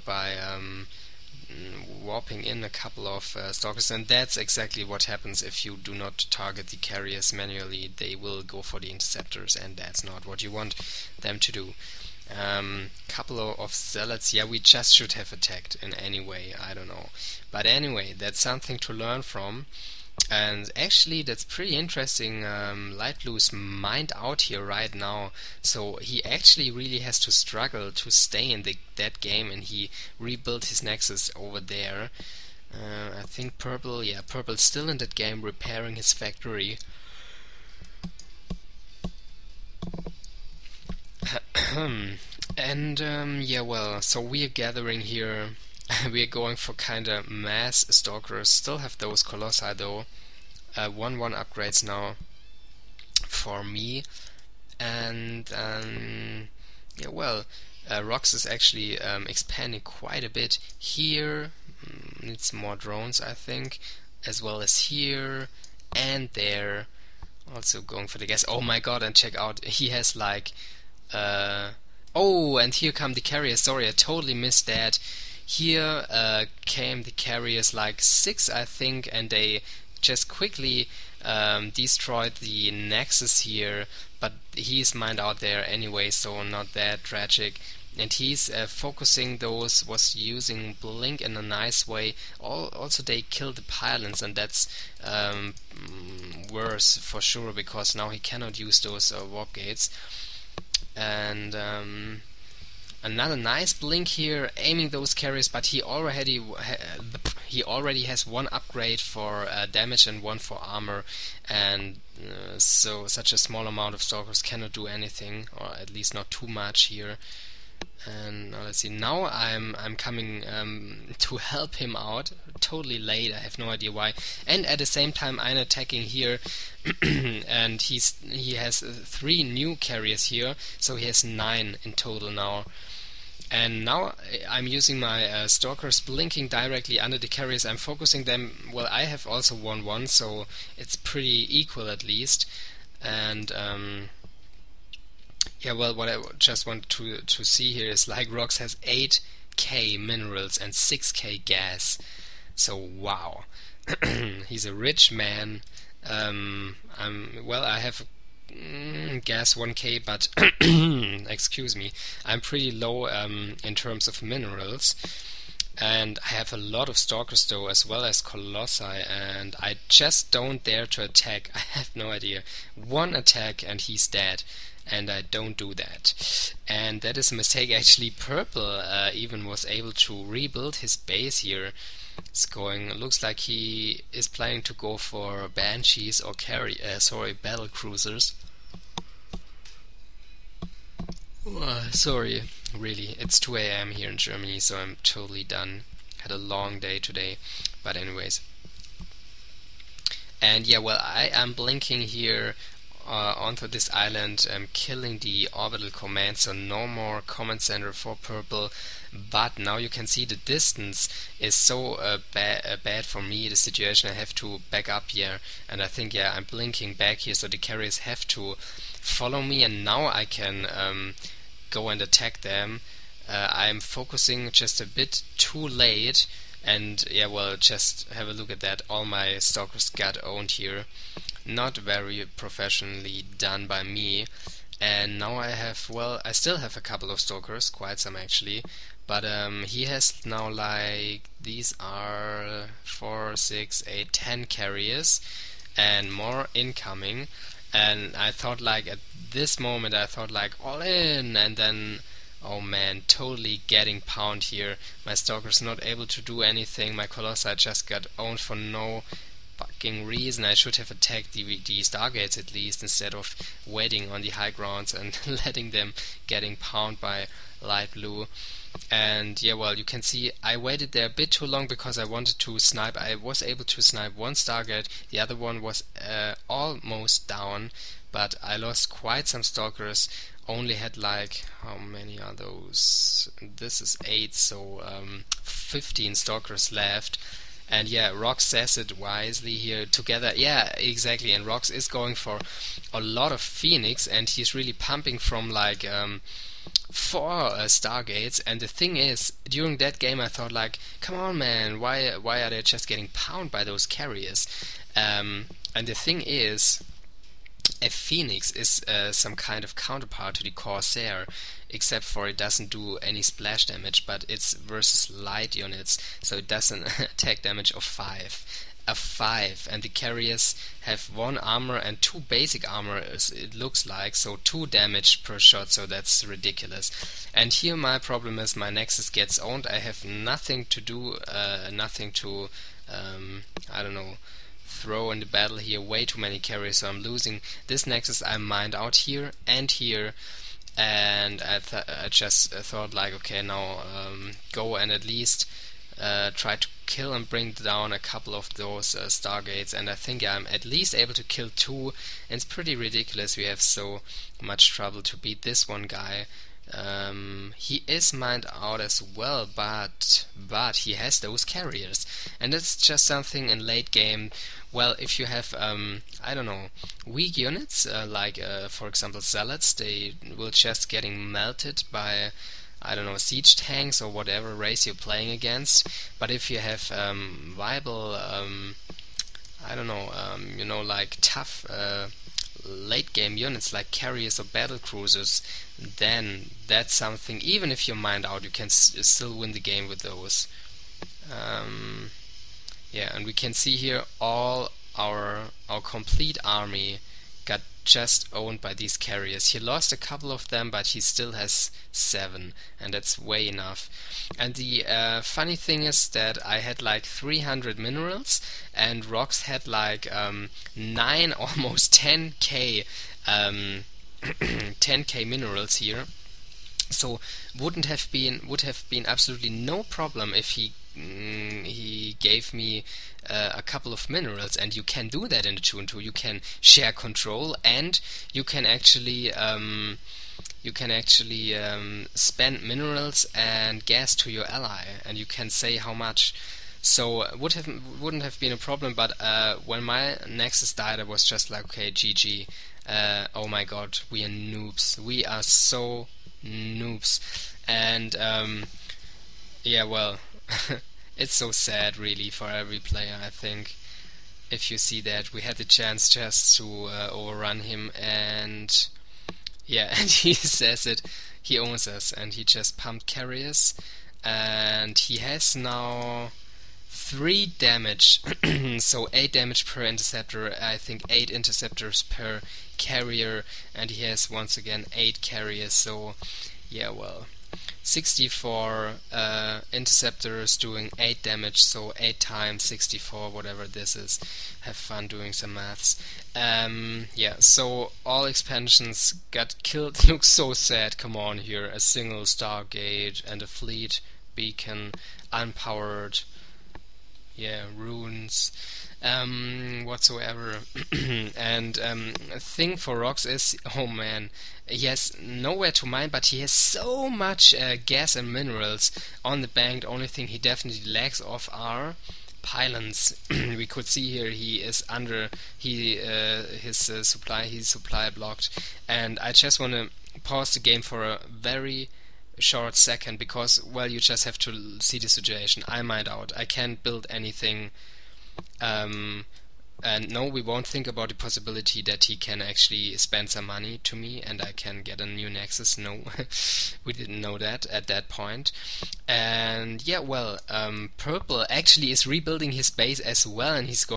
by warping in a couple of stalkers, and that's exactly what happens if you do not target the carriers manually. They will go for the interceptors, and that's not what you want them to do. Couple of zealots, yeah, we just should have attacked in any way, I don't know. But anyway, that's something to learn from. And actually, that's pretty interesting. Light Blue's mined out here right now, so he actually really has to struggle to stay in that game, and he rebuilt his nexus over there. I think Purple, yeah, Purple's still in that game, repairing his factory. And yeah, well, so we are gathering here. We are going for kinda mass stalkers. Still have those Colossi though. 1-1 upgrades now for me. And yeah, well, Rox is actually expanding quite a bit here. Needs more drones, I think, as well as here and there. Also going for the gas. Oh my god, and check out, he has like oh, and here come the carriers. Sorry, I totally missed that. Here came the carriers, like 6 I think, and they just quickly destroyed the nexus here, but he's mined out there anyway, so not that tragic. And he's focusing those, was using Blink in a nice way. Also they killed the pylons, and that's worse for sure, because now he cannot use those warp gates. And another nice blink here, aiming those carriers, but he already has 1 upgrade for damage and 1 for armor, and so such a small amount of stalkers cannot do anything, or at least not too much here. And now let's see. Now I'm coming to help him out. Totally late. I have no idea why. And at the same time, I'm attacking here, and he has 3 new carriers here, so he has 9 in total now. And now I'm using my stalkers, blinking directly under the carriers. I'm focusing them. Well, I have also 1-1, so it's pretty equal at least. And yeah, well, what I just want to see here is like Rox has 8k minerals and 6k gas. So wow, he's a rich man. Well, I have gas 1k, but excuse me, I'm pretty low in terms of minerals. And I have a lot of stalkers though, as well as Colossi, and I just don't dare to attack. I have no idea. 1 attack and he's dead, and I don't do that. And that is a mistake. Actually, Purple even was able to rebuild his base here. It's going, looks like he is planning to go for Banshees or battle cruisers. Sorry, really, it's 2 AM here in Germany, so I'm totally done. Had a long day today, but anyways. And yeah, well, I am blinking here onto this island, killing the orbital command, so no more command center for Purple. But now you can see the distance is so bad for me, the situation. I have to back up here, and I think, yeah, I'm blinking back here, so the carriers have to follow me, and now I can go and attack them. I'm focusing just a bit too late, and yeah, well, just have a look at that. All my stalkers got owned here. Not very professionally done by me. And now I have, well, I still have a couple of stalkers, quite some actually, but he has now, like, these are 4, 6, 8, 10 carriers and more incoming. And I thought, like, at this moment I thought, like, all in, and then, oh man, totally getting pounded here. My stalker's not able to do anything. My Colossi just got owned for no fucking reason. I should have attacked the Stargates at least, instead of waiting on the high grounds and letting them getting pounded by Light Blue. And yeah, well, you can see I waited there a bit too long because I wanted to snipe. I was able to snipe 1 Stargate, the other one was almost down, but I lost quite some stalkers. Only had, like, how many are those? This is 8, so 15 stalkers left. And yeah, Rox says it wisely here together. Yeah, exactly. And Rox is going for a lot of Phoenix, and he's really pumping from like 4 Stargates. And the thing is, during that game, I thought like, come on, man, why are they just getting pounded by those carriers? And the thing is, a Phoenix is some kind of counterpart to the Corsair, except for it doesn't do any splash damage, but it's versus light units, so it does an attack damage of 5. And the carriers have 1 armor and 2 basic armor, it looks like, so 2 damage per shot, so that's ridiculous. And here my problem is my Nexus gets owned. I have nothing to do, nothing to, I don't know, throw in the battle here. Way too many carriers, so I'm losing this Nexus. I mined out here and here, and I just thought like, okay, now go and at least try to kill and bring down a couple of those Stargates, and I think I'm at least able to kill 2, and it's pretty ridiculous we have so much trouble to beat this one guy. He is mined out as well, but he has those carriers, and that's just something in late game. Well, if you have I don't know, weak units like for example Zealots, they will just getting melted by, I don't know, siege tanks or whatever race you're playing against. But if you have viable I don't know, you know, like tough late game units like carriers or battle cruisers, then that's something. Even if you're mined out, you can still win the game with those. Yeah, and we can see here all our complete army got just owned by these carriers. He lost a couple of them, but he still has 7, and that's way enough. And the funny thing is that I had like 300 minerals, and Rox had like 9, almost 10k 10k minerals here. So would have been absolutely no problem if he gave me a couple of minerals, and you can do that in the 2-2. You can share control, and you can actually spend minerals and gas to your ally, and you can say how much. So wouldn't have been a problem. But when my Nexus died, I was just like, okay, GG. Oh my god, we are noobs. We are so noobs. And yeah, well, it's so sad really for every player, I think, if you see that we had the chance just to overrun him, and yeah, and he says it, he owns us, and he just pumped carriers, and he has now 3 damage, so 8 damage per interceptor, I think 8 interceptors per carrier, and he has once again 8 carriers, so yeah, well, 64 interceptors doing 8 damage, so 8 times 64, whatever this is. Have fun doing some maths. Yeah, so all expansions got killed. Looks so sad. Come on here, a single Stargate and a fleet beacon, unpowered. Yeah, runes. Whatsoever. And thing for Rox is, oh man, he has nowhere to mine, but he has so much gas and minerals on the bank. The only thing he definitely lacks of are pylons. We could see here he is under his supply. He's supply blocked, and I just want to pause the game for a very short second, because well, you just have to see the situation. I mined out. I can't build anything. And no, we won't think about the possibility that he can actually spend some money to me and I can get a new Nexus. No, we didn't know that at that point. And yeah, well, Purple actually is rebuilding his base as well, and he's going